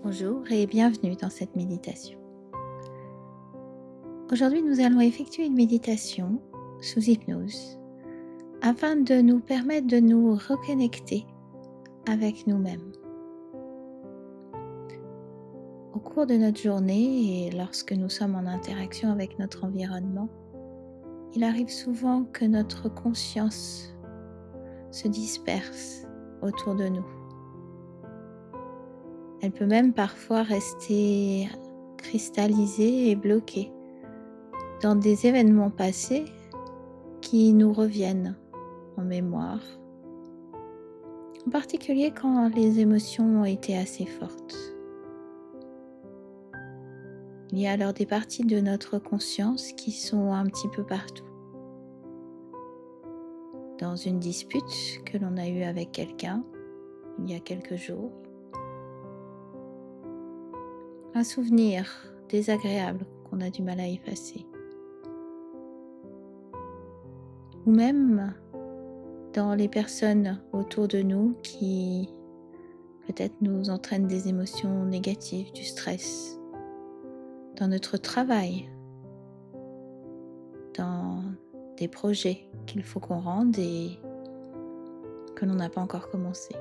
Bonjour et bienvenue dans cette méditation. Aujourd'hui, nous allons effectuer une méditation sous hypnose afin de nous permettre de nous reconnecter avec nous-mêmes. Au cours de notre journée et lorsque nous sommes en interaction avec notre environnement, il arrive souvent que notre conscience se disperse autour de nous. Elle peut même parfois rester cristallisée et bloquée dans des événements passés qui nous reviennent en mémoire, en particulier quand les émotions ont été assez fortes. Il y a alors des parties de notre conscience qui sont un petit peu partout. Dans une dispute que l'on a eue avec quelqu'un il y a quelques jours, un souvenir désagréable qu'on a du mal à effacer, ou même dans les personnes autour de nous qui peut-être nous entraînent des émotions négatives, du stress, dans notre travail, dans des projets qu'il faut qu'on rende et que l'on n'a pas encore commencé.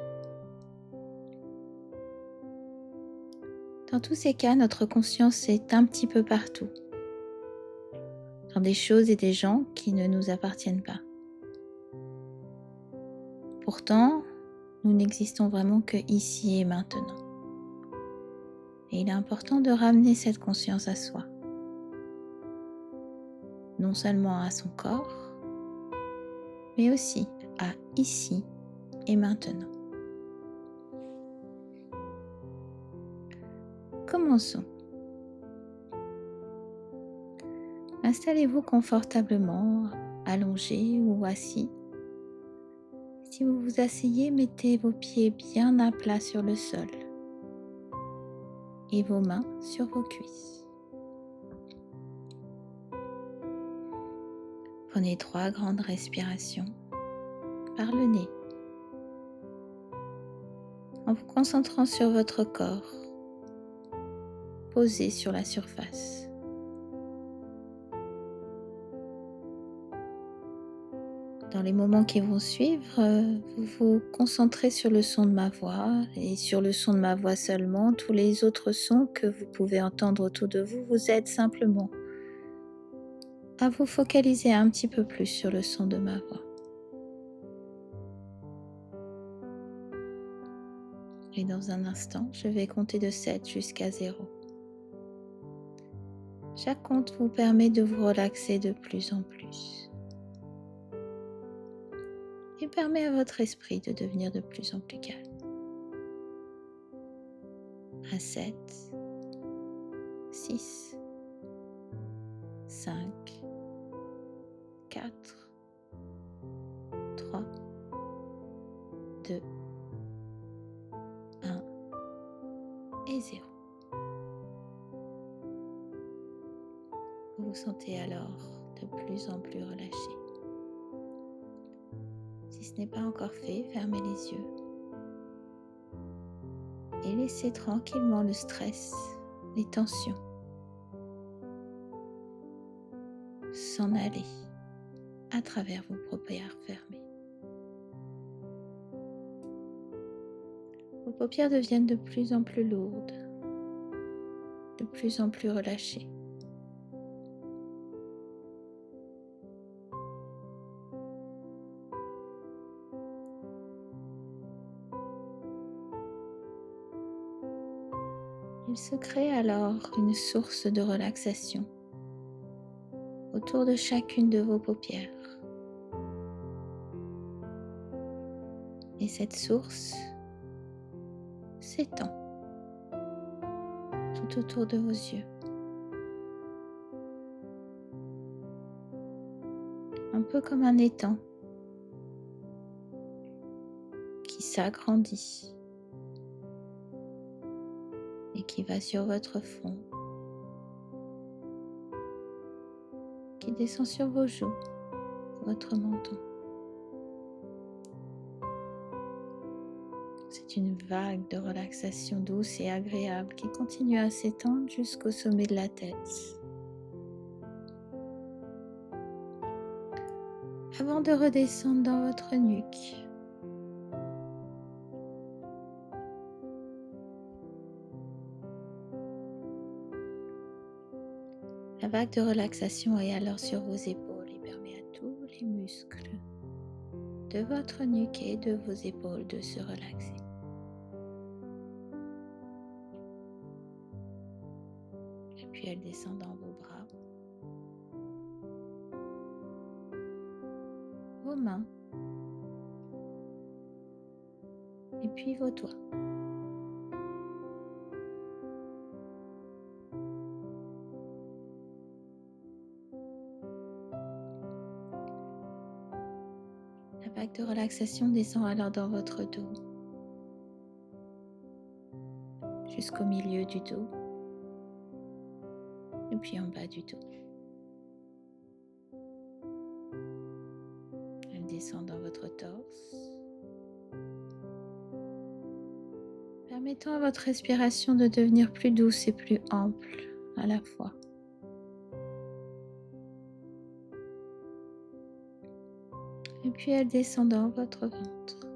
Dans tous ces cas, notre conscience est un petit peu partout, dans des choses et des gens qui ne nous appartiennent pas. Pourtant, nous n'existons vraiment que ici et maintenant. Et il est important de ramener cette conscience à soi. Non seulement à son corps, mais aussi à ici et maintenant. Commençons. Installez-vous confortablement, allongé ou assis. Si vous vous asseyez, mettez vos pieds bien à plat sur le sol et vos mains sur vos cuisses. Prenez 3 grandes respirations par le nez en vous concentrant sur votre corps posé sur la surface. Dans les moments qui vont suivre, vous vous concentrez sur le son de ma voix et sur le son de ma voix seulement. Tous les autres sons que vous pouvez entendre autour de vous vous aident simplement à vous focaliser un petit peu plus sur le son de ma voix. Et dans un instant, je vais compter de 7 jusqu'à 0. Chaque compte vous permet de vous relaxer de plus en plus et permet à votre esprit de devenir de plus en plus calme. À 7, 6, 5, 4, 3, 2, 1 et 0. Vous vous sentez alors de plus en plus relâché. Si ce n'est pas encore fait, fermez les yeux et laissez tranquillement le stress, les tensions s'en aller à travers vos paupières fermées. Vos paupières deviennent de plus en plus lourdes, de plus en plus relâchées. Il se crée alors une source de relaxation autour de chacune de vos paupières. Et cette source s'étend tout autour de vos yeux. Un peu comme un étang qui s'agrandit et qui va sur votre front, qui descend sur vos joues, votre menton. C'est une vague de relaxation douce et agréable qui continue à s'étendre jusqu'au sommet de la tête. Avant de redescendre dans votre nuque. La vague de relaxation est alors sur vos épaules et permet à tous les muscles de votre nuque et de vos épaules de se relaxer. Et puis elle descend dans vos bras, vos mains et puis vos doigts. La vague de relaxation descend alors dans votre dos, jusqu'au milieu du dos, et puis en bas du dos. Elle descend dans votre torse, permettant à votre respiration de devenir plus douce et plus ample à la fois. Et puis elle descend dans votre ventre.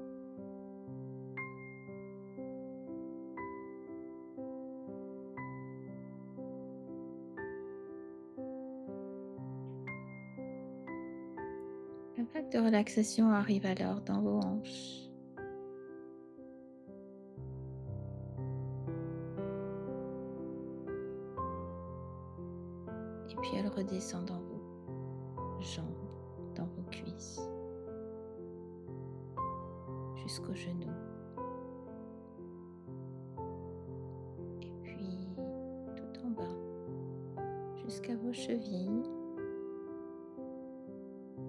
La vague de relaxation arrive alors dans vos hanches. Et puis elle redescend dans vos jambes, dans vos cuisses, jusqu'aux genoux. Et puis tout en bas, jusqu'à vos chevilles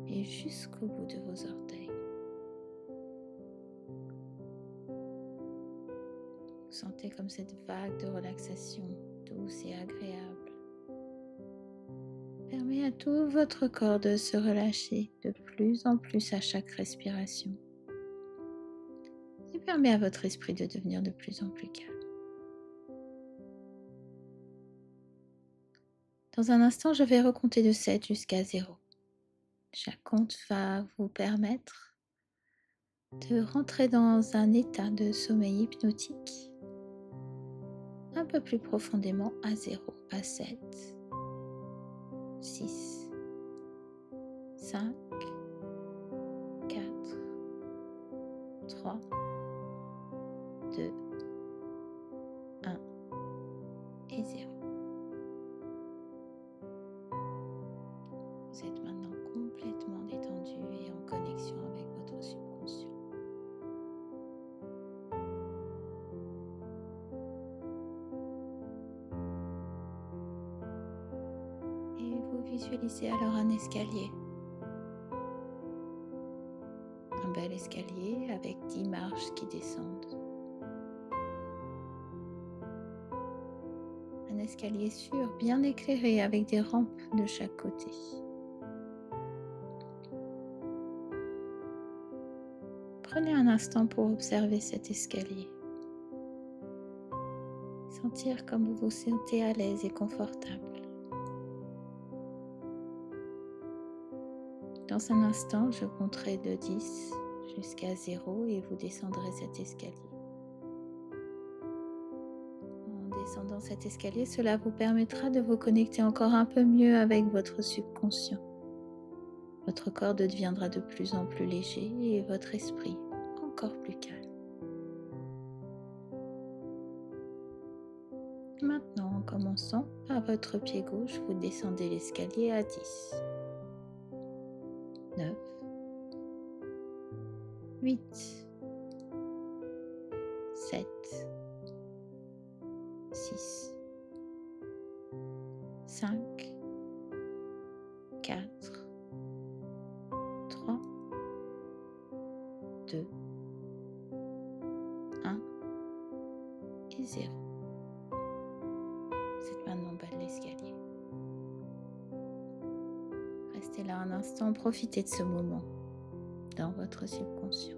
et jusqu'au bout de vos orteils. Vous sentez comme cette vague de relaxation douce et agréable permet à tout votre corps de se relâcher de plus en plus à chaque respiration et permet à votre esprit de devenir de plus en plus calme. Dans un instant, je vais recompter de 7 jusqu'à 0. Chaque compte va vous permettre de rentrer dans un état de sommeil hypnotique un peu plus profondément à 0, à 7, 6, 5, 4, 3, 2, 1 et 0. Vous êtes maintenant complètement détendu et en connexion avec votre subconscient. Et vous visualisez alors un escalier. Un bel escalier avec 10 marches qui descendent. Un escalier sûr, bien éclairé avec des rampes de chaque côté. Prenez un instant pour observer cet escalier. Sentir comme vous vous sentez à l'aise et confortable. Dans un instant, je compterai de 10 jusqu'à 0 et vous descendrez cet escalier. En descendant cet escalier, cela vous permettra de vous connecter encore un peu mieux avec votre subconscient. Votre corps deviendra de plus en plus léger et votre esprit encore plus calme. Maintenant, en commençant par votre pied gauche, vous descendez l'escalier à 10, 9, 8, 7, 6, 5, 4, 3, 2, 1 et 0. Vous êtes maintenant en bas de l'escalier. Restez là un instant, profitez de ce moment dans votre subconscient.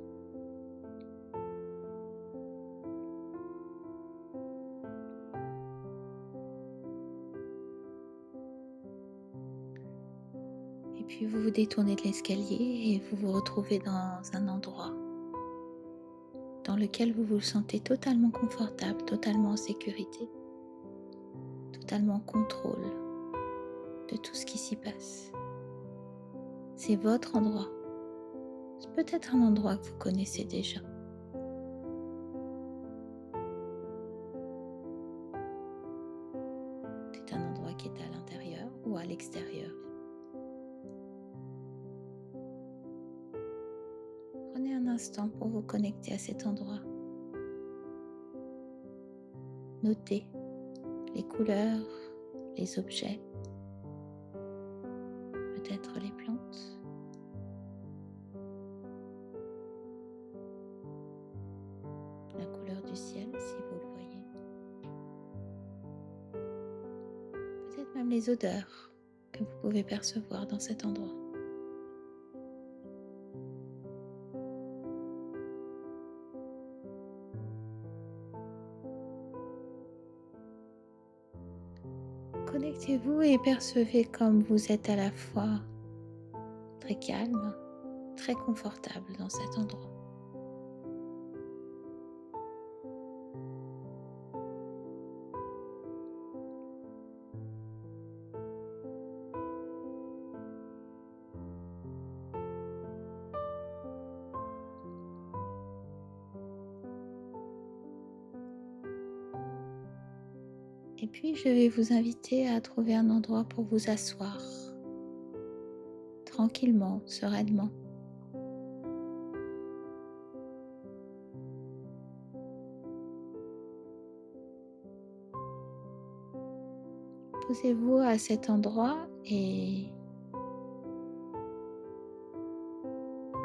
Et puis vous vous détournez de l'escalier et vous vous retrouvez dans un endroit dans lequel vous vous sentez totalement confortable, totalement en sécurité, totalement en contrôle de tout ce qui s'y passe. C'est votre endroit. C'est peut-être un endroit que vous connaissez déjà. C'est un endroit qui est à l'intérieur ou à l'extérieur. Prenez un instant pour vous connecter à cet endroit. Notez les couleurs, les objets, peut-être les plantes. La couleur du ciel si vous le voyez. Peut-être même les odeurs que vous pouvez percevoir dans cet endroit. Connectez-vous et percevez comme vous êtes à la fois très calme, très confortable dans cet endroit. Et puis je vais vous inviter à trouver un endroit pour vous asseoir, tranquillement, sereinement. Posez-vous à cet endroit et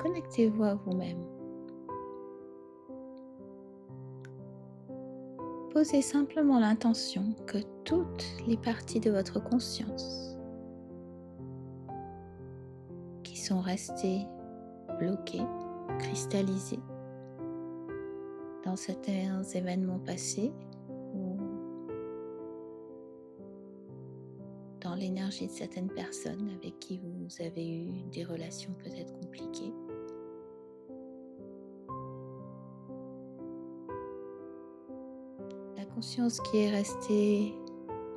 connectez-vous à vous-même. Posez simplement l'intention que toutes les parties de votre conscience qui sont restées bloquées, cristallisées dans certains événements passés ou dans l'énergie de certaines personnes avec qui vous avez eu des relations peut-être compliquées. La conscience qui est restée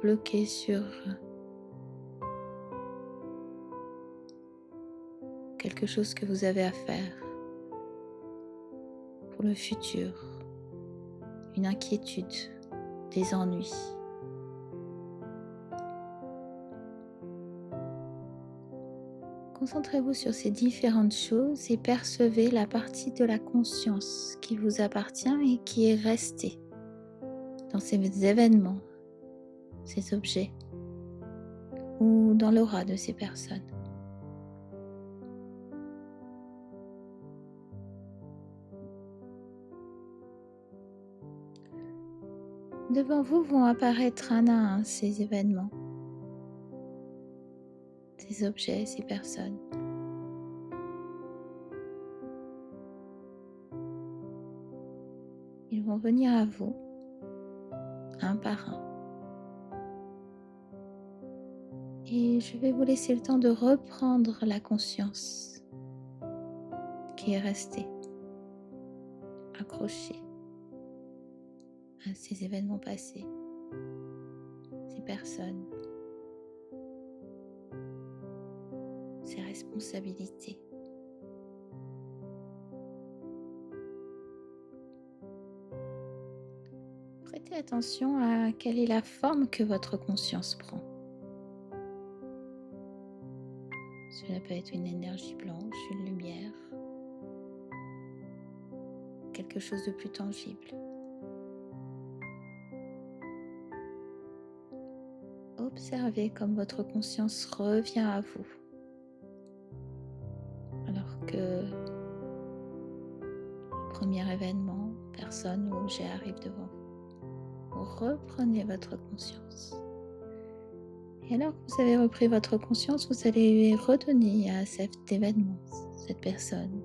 bloquée sur quelque chose que vous avez à faire pour le futur, une inquiétude, des ennuis. Concentrez-vous sur ces différentes choses et percevez la partie de la conscience qui vous appartient et qui est restée dans ces événements, ces objets ou dans l'aura de ces personnes. Devant vous vont apparaître un à un ces événements, ces objets, ces personnes. Ils vont venir à vous, un par un. Et je vais vous laisser le temps de reprendre la conscience qui est restée accrochée à ces événements passés, ces personnes, ces responsabilités. Prêtez attention à quelle est la forme que votre conscience prend. Cela peut être une énergie blanche, une lumière, quelque chose de plus tangible. Observez comme votre conscience revient à vous, alors que le premier événement, personne ou objet arrive devant vous. Vous reprenez votre conscience. Et alors que vous avez repris votre conscience, vous allez redonner à cet événement, cette personne,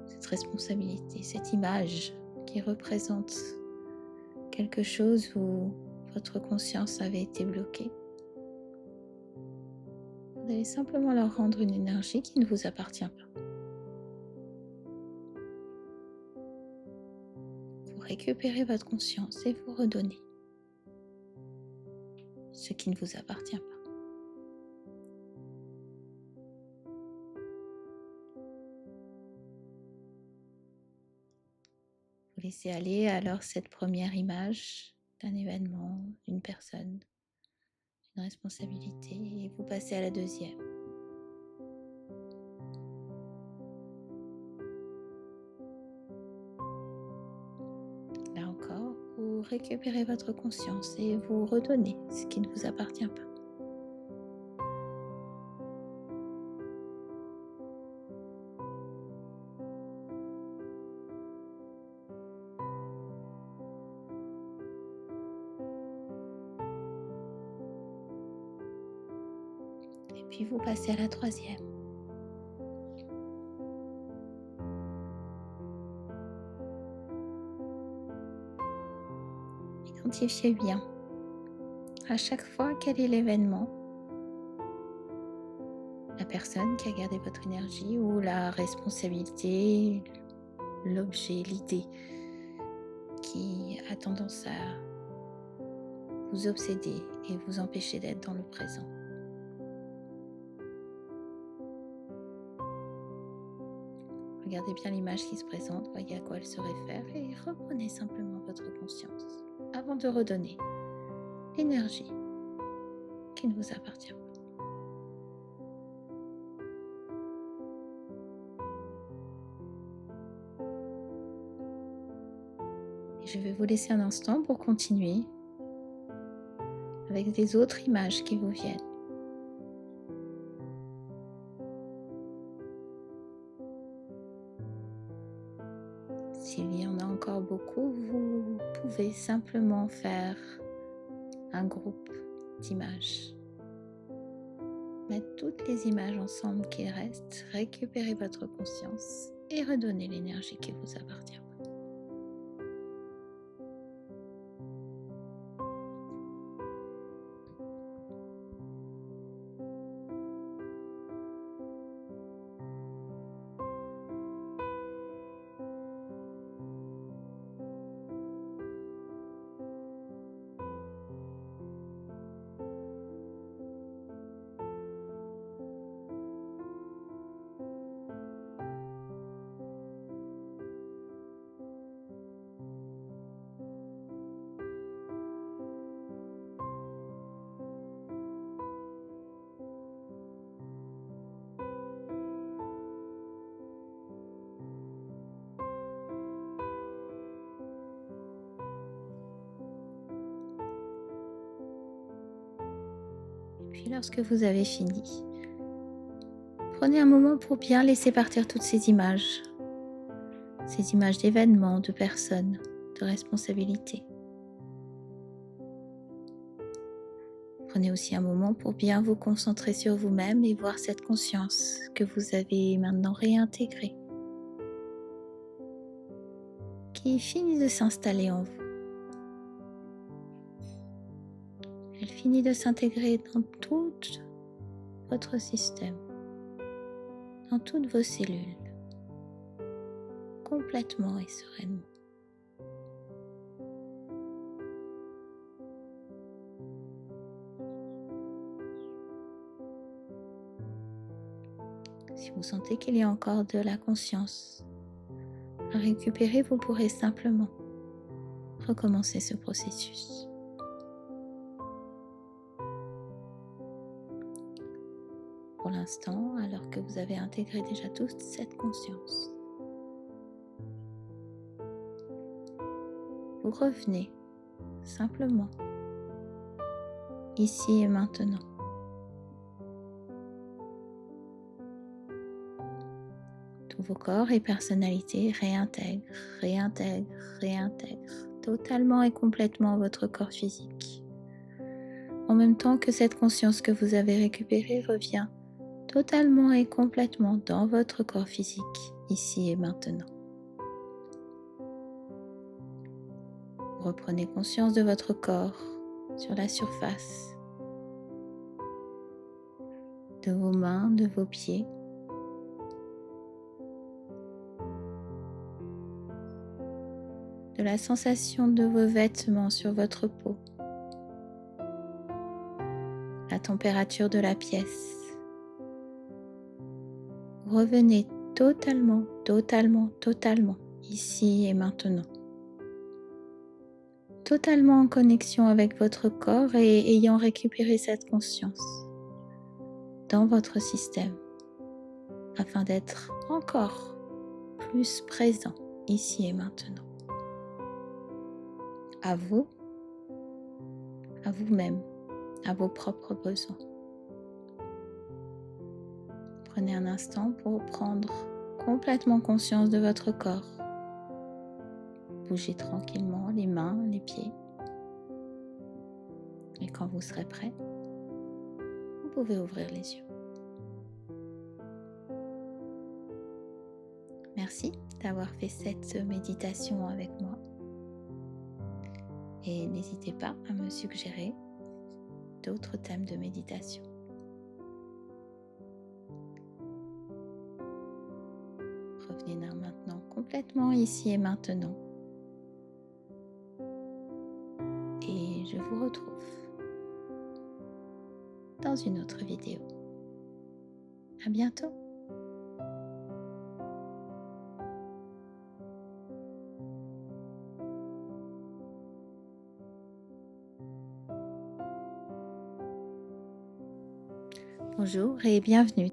cette responsabilité, cette image qui représente quelque chose où votre conscience avait été bloquée. Vous allez simplement leur rendre une énergie qui ne vous appartient pas. Vous récupérez votre conscience et vous redonnez ce qui ne vous appartient pas. Vous laissez aller alors cette première image d'un événement, d'une personne, d'une responsabilité, et vous passez à la deuxième. Là encore, vous récupérez votre conscience et vous redonnez ce qui ne vous appartient pas. Et puis vous passez à la troisième. Identifiez bien à chaque fois quel est l'événement, la personne qui a gardé votre énergie ou la responsabilité, l'objet, l'idée qui a tendance à vous obséder et vous empêcher d'être dans le présent. Regardez bien l'image qui se présente, voyez à quoi elle se réfère et reprenez simplement votre conscience avant de redonner l'énergie qui ne vous appartient pas. Et je vais vous laisser un instant pour continuer avec des autres images qui vous viennent. S'il y en a encore beaucoup, vous pouvez simplement faire un groupe d'images. Mettre toutes les images ensemble qui restent, récupérer votre conscience et redonner l'énergie qui vous appartient. Puis lorsque vous avez fini, prenez un moment pour bien laisser partir toutes ces images d'événements, de personnes, de responsabilités. Prenez aussi un moment pour bien vous concentrer sur vous-même et voir cette conscience que vous avez maintenant réintégrée, qui finit de s'installer en vous. Elle finit de s'intégrer dans tout votre système, dans toutes vos cellules, complètement et sereinement. Si vous sentez qu'il y a encore de la conscience à récupérer, vous pourrez simplement recommencer ce processus. Pour l'instant, alors que vous avez intégré déjà toute cette conscience, vous revenez simplement ici et maintenant. Tous vos corps et personnalités réintègrent totalement et complètement votre corps physique. En même temps que cette conscience que vous avez récupérée revient totalement et complètement dans votre corps physique, ici et maintenant. Vous reprenez conscience de votre corps sur la surface, de vos mains, de vos pieds. De la sensation de vos vêtements sur votre peau. La température de la pièce. Revenez totalement, totalement, totalement ici et maintenant. Totalement en connexion avec votre corps et ayant récupéré cette conscience dans votre système afin d'être encore plus présent ici et maintenant. À vous, à vous-même, à vos propres besoins. Prenez un instant pour prendre complètement conscience de votre corps. Bougez tranquillement les mains, les pieds. Et quand vous serez prêt, vous pouvez ouvrir les yeux. Merci d'avoir fait cette méditation avec moi. Et n'hésitez pas à me suggérer d'autres thèmes de méditation. Revenez maintenant complètement ici et maintenant. Et je vous retrouve dans une autre vidéo. À bientôt. Bonjour et bienvenue.